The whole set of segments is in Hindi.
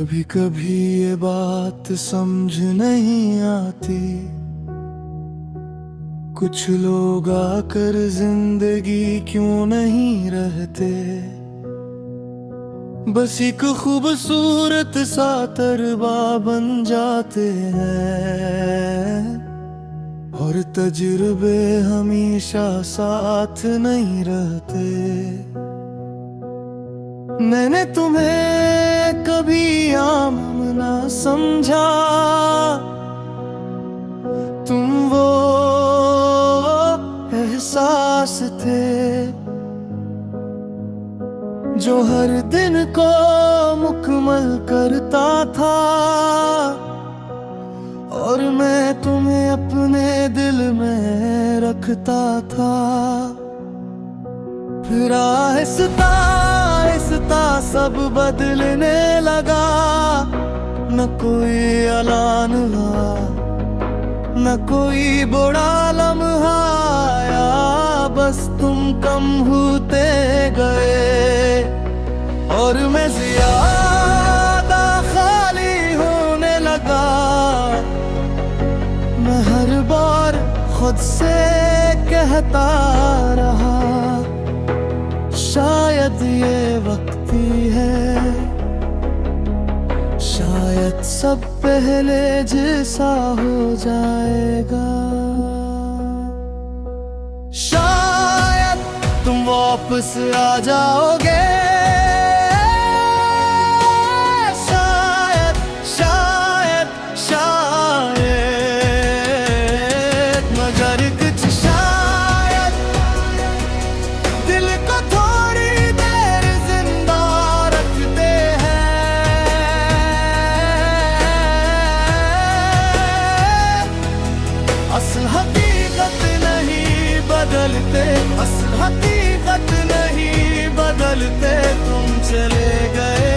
कभी कभी ये बात समझ नहीं आती, कुछ लोग आकर जिंदगी क्यों नहीं रहते। बस एक खूबसूरत सा तरबा बन जाते हैं, और तजुर्बे हमेशा साथ नहीं रहते। मैंने तुम्हें कभी आम ना समझा, तुम वो एहसास थे जो हर दिन को मुकम्मल करता था, और मैं तुम्हें अपने दिल में रखता था। फिर आहिस्ता आहिस्ता सब बदलने लगा, न कोई ऐलान हुआ, न कोई बुरा लम्हा आया, बस तुम कम होते गए और मैं ज़्यादा खाली होने लगा। मैं हर बार खुद से कहता रहा, शायद ये वक्त ही है, शायद सब पहले जैसा हो जाएगा। शायद तुम वापस आ जाओगे, शायद शायद शायद, मगर कुछ शायद दिल को थोड़ी देर जिंदा रखते हैं। असल हकीकत नहीं बदलते, असल हकीकत नहीं बदलते। तुम चले गए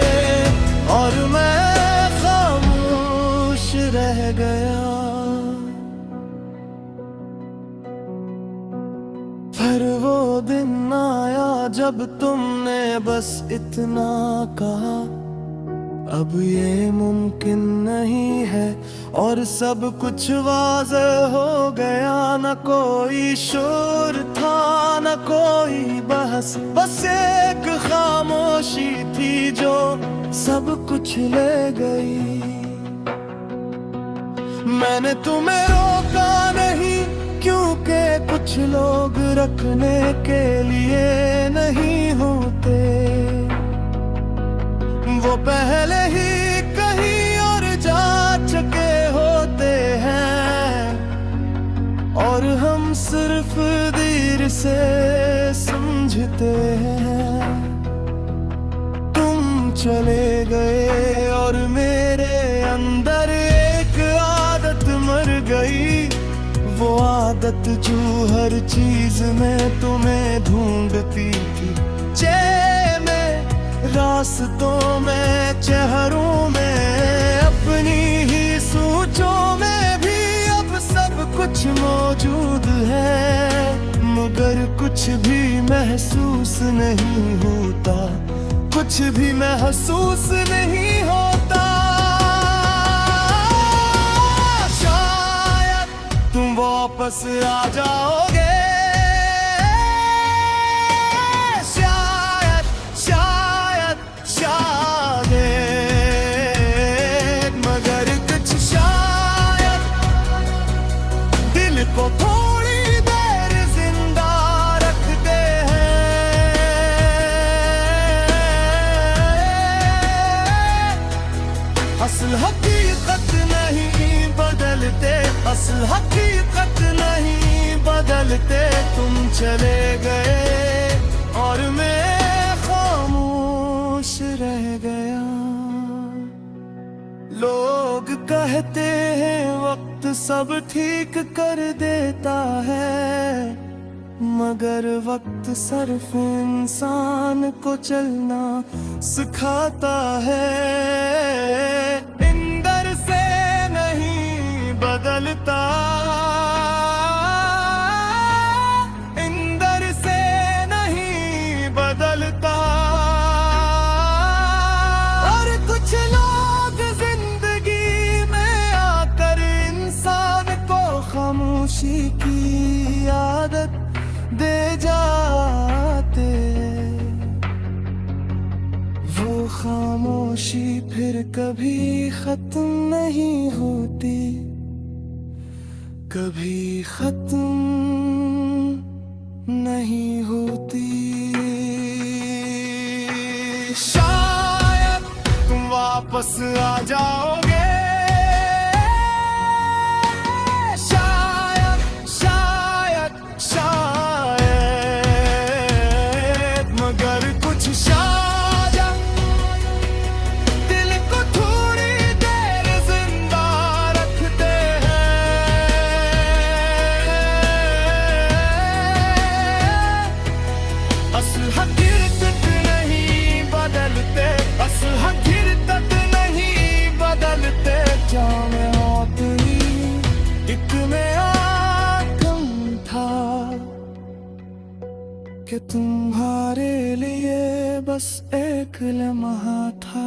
और मैं खामोश रह गया। फिर वो दिन आया जब तुमने बस इतना कहा, अब ये मुमकिन नहीं है, और सब कुछ वाज़ेह हो गया। न कोई शोर था, न कोई बहस, बस एक खामोशी थी जो सब कुछ ले गई। मैंने तुम्हें रोका नहीं, क्योंकि कुछ लोग रखने के लिए नहीं होते। वो पहले ही कहीं और जा चुके होते हैं, और हम सिर्फ देर से समझते हैं। तुम चले गए और मेरे अंदर एक आदत मर गई, वो आदत जो हर चीज में तुम्हें ढूंढती थी। रास्तों में, चेहरों में, अपनी ही सोचों में भी अब सब कुछ मौजूद है, मगर कुछ भी महसूस नहीं होता, कुछ भी महसूस नहीं होता। शायद तुम वापस आ जाओगे, को थोड़ी देर जिंदा रखते हैं। असल हकीकत नहीं बदलते, असल हकीकत नहीं बदलते। तुम चले गए और मैं खामोश रह गया। लोग कहते हैं वक्त सब ठीक कर देता है, मगर वक्त सिर्फ इंसान को चलना सिखाता है। इंदर से नहीं बदलता, इंदर से नहीं बदलता। और कुछ लोग कभी खत्म नहीं होती, कभी खत्म नहीं होती। शायद तुम वापस आ जाओगे, शायद शायद शायद, मगर कुछ शायद दिल को थोड़ी देर जिंदा रखते हैं। असल हकीकत नहीं बदलते, असल हकीकत नहीं बदलते। जाने तेरी एक नया गम था कि तुम्हारे लिए बस एक लम्हा था।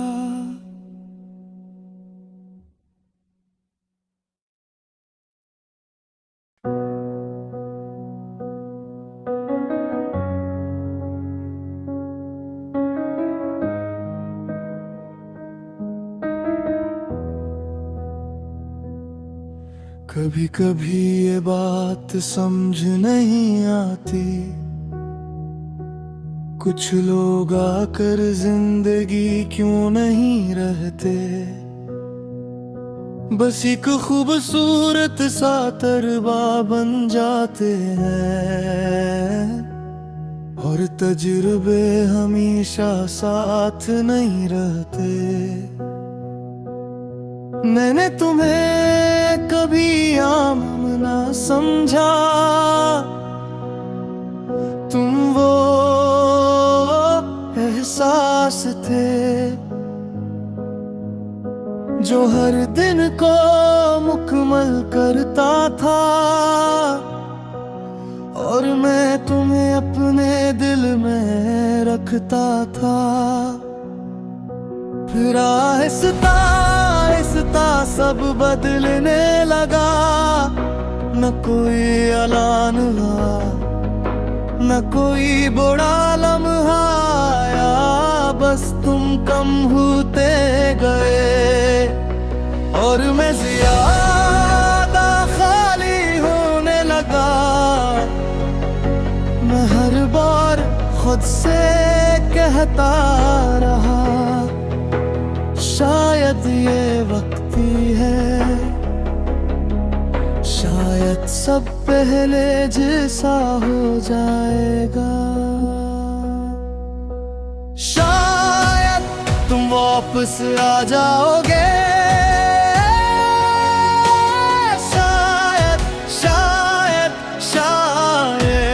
कभी कभी ये बात समझ नहीं आती, कुछ लोग आकर जिंदगी क्यों नहीं रहते। बस एक खूबसूरत सा तरबा बन जाते हैं, और तजुर्बे हमेशा साथ नहीं रहते। मैंने तुम्हें कभी आम ना समझा, तुम वो एहसास थे जो हर दिन को मुकम्मल करता था। और मैं तुम्हें अपने दिल में रखता था। फिर आहिस्ता आहिस्ता सब बदलने लगा, न कोई ऐलान हुआ, न कोई बुरा लम्हा आया। बस तुम कम होते गए और मैं ज्यादा खाली होने लगा। मैं हर बार खुद से कहता रहा, शायद ये वक्ती है, शायद सब पहले जैसा हो जाएगा। शायद तुम वापस आ जाओगे, शायद शायद शायद,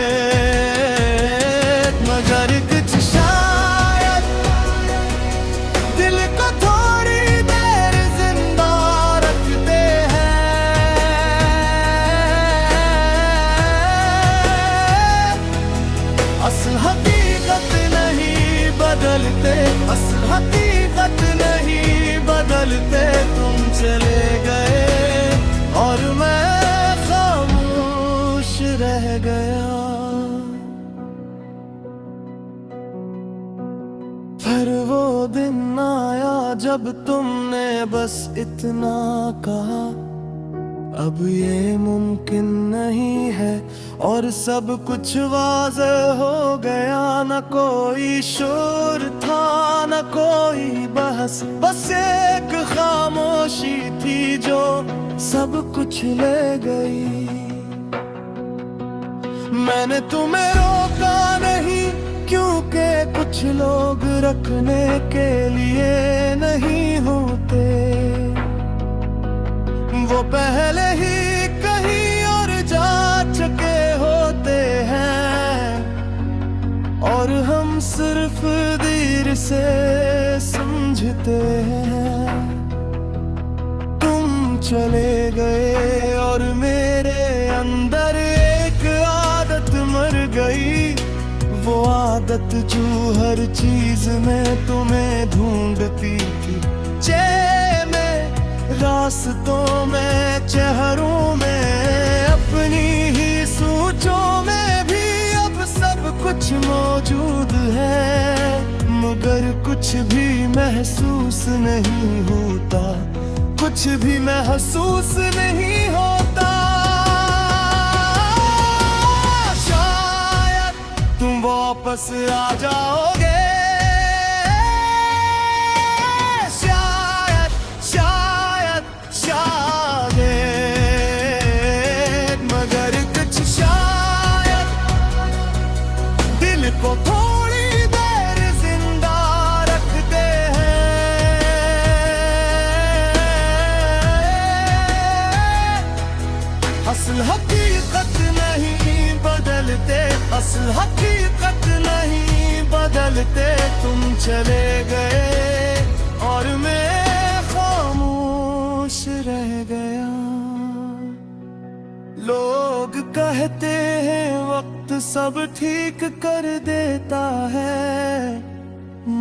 मगर कुछ शायद दिल को थोड़ी देर जिंदा रखते हैं। असल हकीकत नहीं बदलते, असल हकीकत नहीं बदलते। तुम चले गए और मैं खामोश रह गया। फिर वो दिन आया जब तुमने बस इतना कहा, अब ये मुमकिन नहीं है, और सब कुछ वाज़ेह हो गया। न कोई शोर था, न कोई बहस, बस एक खामोशी थी जो सब कुछ ले गई। मैंने तुम्हें रोका नहीं, क्योंकि कुछ लोग रखने के लिए नहीं होते। वो पहले ही कहीं और जा चुके होते हैं, और हम सिर्फ देर से समझते हैं। तुम चले गए और मेरे अंदर एक आदत मर गई, वो आदत जो हर चीज में तुम्हें ढूंढती थी। रास्तों में, चेहरों में, अपनी ही सोचों में भी अब सब कुछ मौजूद है, मगर कुछ भी महसूस नहीं होता, कुछ भी महसूस नहीं होता। शायद तुम वापस आ जाओगे, शायद शायद शायद, मगर कुछ शायद दिल को थोड़ी देर जिंदा रखते हैं। असल हकीकत नहीं बदलते, असल हकीकत नहीं बदलते। तुम चले गए और मैं खामोश रह गया। लोग कहते हैं वक्त सब ठीक कर देता है,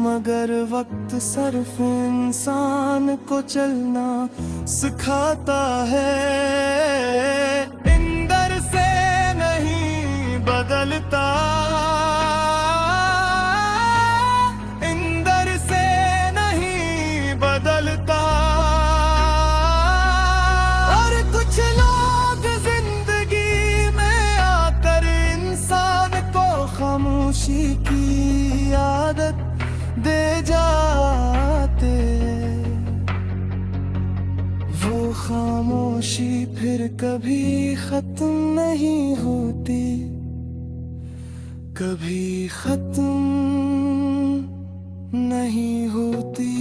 मगर वक्त सिर्फ इंसान को चलना सिखाता है। इंदर से नहीं बदलता, इंदर से नहीं बदलता। और कुछ लोग जिंदगी में आकर इंसान को खामोशी की आदत दे जाते। वो खामोशी फिर कभी खत्म नहीं होती, कभी खत्म नहीं होती।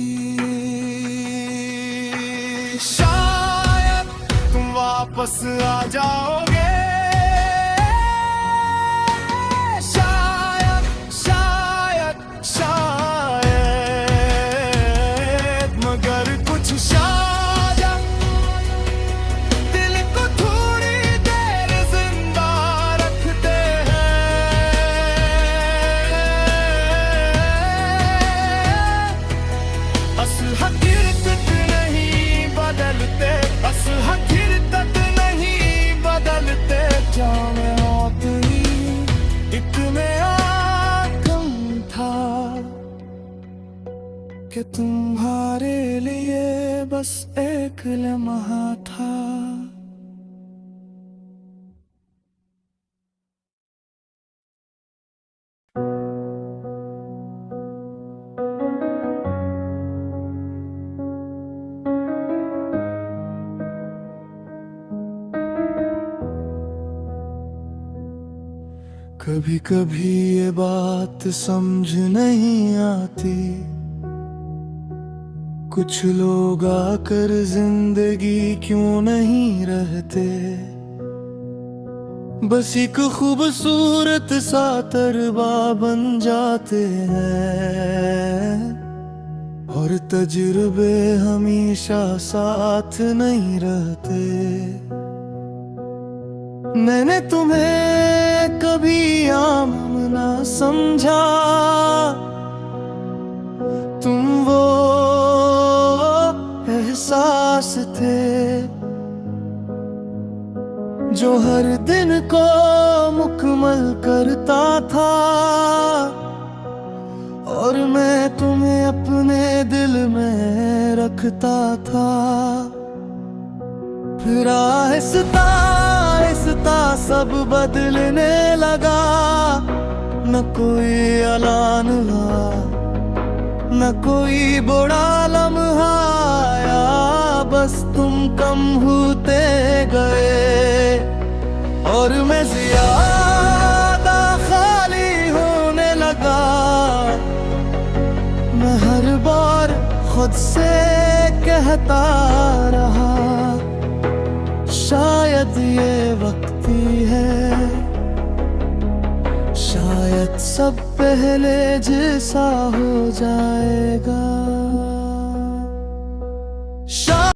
शायद तुम वापस आ जाओगे, शायद शायद शायद, मगर कुछ शायद दिल को थोड़ी देर जिंदा रखते हैं। असल हकीकत नहीं बदलते, असल हकीकत नहीं बदलते। जाने मौत ही एक नया गम था कि तुम्हारे लिए बस एक लम्हा था। कभी कभी ये बात समझ नहीं आती, कुछ लोग आकर जिंदगी क्यों नहीं रहते। बस एक खूबसूरत सा तरबा बन जाते हैं, और तजुर्बे हमेशा साथ नहीं रहते। मैंने तुम्हें कभी आम ना समझा, तुम वो एहसास थे जो हर दिन को मुकम्मल करता था। और मैं तुम्हें अपने दिल में रखता था। फिर आहिस्ता आहिस्ता सब बदलने लगा, न कोई ऐलान हुआ, न कोई बुरा लम्हा आया। बस तुम कम होते गए और मैं ज्यादा खाली होने लगा। मैं हर बार खुद से कहता रहा, शायद ये वक्ती है, शायद सब पहले जैसा हो जाएगा।